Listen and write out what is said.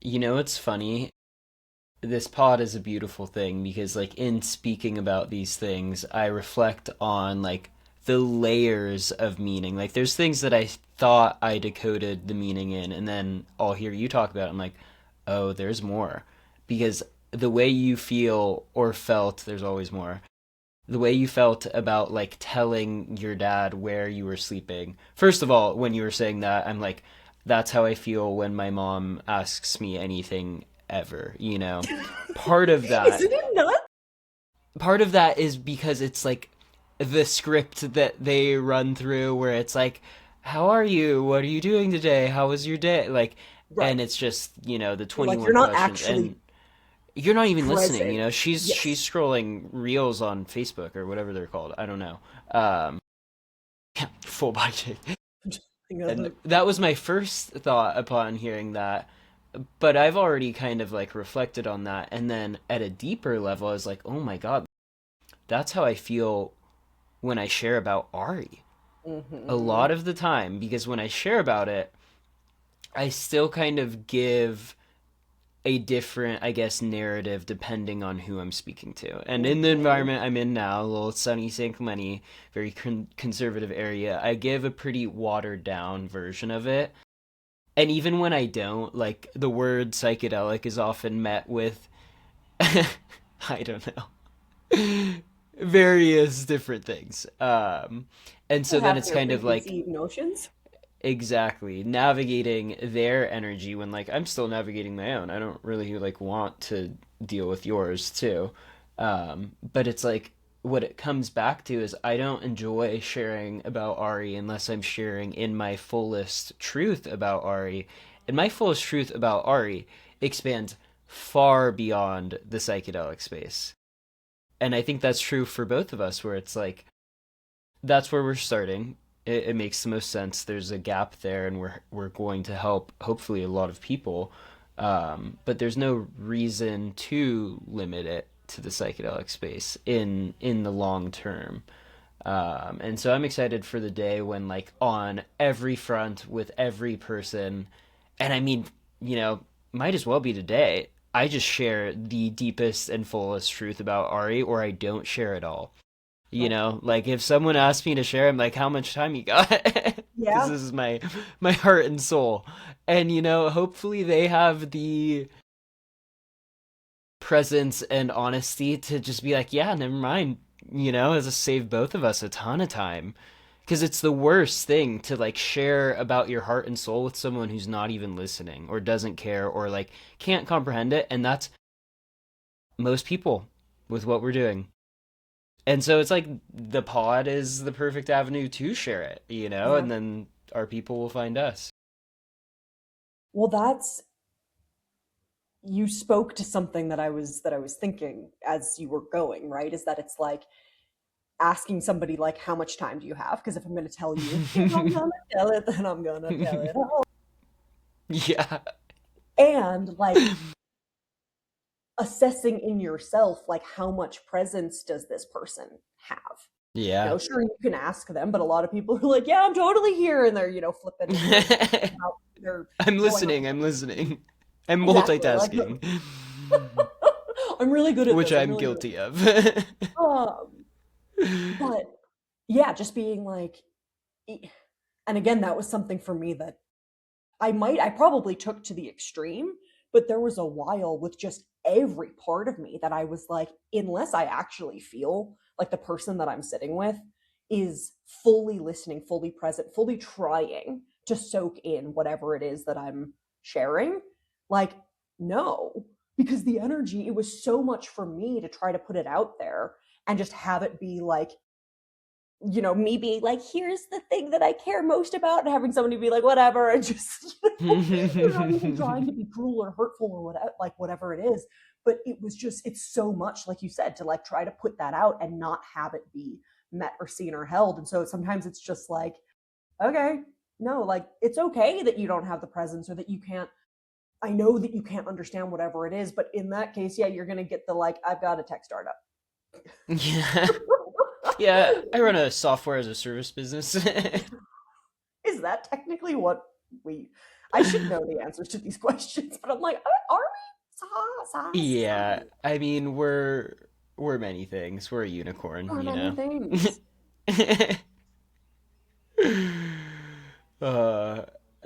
You know, it's funny. This pod is a beautiful thing because, like, in speaking about these things, I reflect on, like, the layers of meaning. Like, there's things that I thought I decoded the meaning in, and then I'll hear you talk about it. I'm like, oh, there's more. Because the way you feel or felt, there's always more. The way you felt about, like, telling your dad where you were sleeping. First of all, when you were saying that, I'm like, that's how I feel when my mom asks me anything ever, you know? Part of that Isn't it nuts? part of that is because it's like the script that they run through where it's like, how are you? What are you doing today? How was your day? Like, and Right. it's just, the You're like, you're 21 not questions, and actually you're not even listening. present. She's Yes. scrolling reels on Facebook or whatever they're called. I don't know. Um, full body shake. And that was my first thought upon hearing that. But I've already kind of like reflected on that. And then at a deeper level, I was like, oh my God, that's how I feel when I share about Ari. A Hmm. lot of the time, because when I share about it, I still kind of give a different, I guess, narrative depending on who I'm speaking to. And in the Hmm. environment I'm in now, a little sunny San Clemente, very conservative area, I give a pretty watered down version of it. And even when I don't, like the word psychedelic is often met with, I don't know, various different things. And so People then have it's their kind of like preconceived notions. exactly navigating their energy when like I'm still navigating my own. I don't really like want to deal with yours too. But it's like what it comes back to is I don't enjoy sharing about Ari unless I'm sharing in my fullest truth about Ari. And my fullest truth about Ari expands far beyond the psychedelic space. And I think that's true for both of us, where it's like that's where we're starting. It makes the most sense. There's a gap there, and we're going to help hopefully a lot of people. But there's no reason to limit it to the psychedelic space in the long term. And so I'm excited for the day when, like, on every front with every person, and I mean, you know, might as well be today. I just share the deepest and fullest truth about Ari, or I don't share at all. Like if someone asks me to share, I'm like, how much time you got? Because Yeah. this is my heart and soul. And hopefully they have the presence and honesty to just be like, yeah, never mind. As a save both of us a ton of time. Because it's the worst thing to like share about your heart and soul with someone who's not even listening or doesn't care or like can't comprehend it. And that's most people with what we're doing. And so it's like the pod is the perfect avenue to share it, Yeah. and then our people will find us. Well, that's you spoke to something that I was thinking as you were going, right? Is that it's like asking somebody like how much time do you have? Because if I'm going to tell you, if I'm going to tell it, then I'm going to tell it all. Yeah. And like assessing in yourself like how much presence does this person have? Yeah. Sure, you can ask them, but a lot of people are like, "Yeah, I'm totally here," and they're flipping and they're I'm going on listening. I'm listening. I'm exactly like multitasking, I'm really good at which this. I'm I'm really good guilty of. at but yeah, just being like, and again, that was something for me that I probably took to the extreme, but there was a while with just every part of me that I was like, unless I actually feel like the person that I'm sitting with is fully listening, fully present, fully trying to soak in whatever it is that I'm sharing, like, no, because the energy, it was so much for me to try to put it out there and just have it be like, me being like, here's the thing that I care most about, and having somebody be like, whatever, and just, they're not even trying to be cruel or hurtful or whatever, like whatever it is. But it was just, it's so much, like you said, to like try to put that out and not have it be met or seen or held. And so sometimes it's just like, okay, no, like it's okay that you don't have the presence or that you can't. I know that you can't understand whatever it is, but in that case, yeah, you're gonna get the like, I've got a tech startup. Yeah. Yeah, I run a software as a service business. Is that technically what we? I should know the answers to these questions, but I'm like, are we? Yeah, I mean, we're many things. We're a unicorn, Or you many know. things. uh,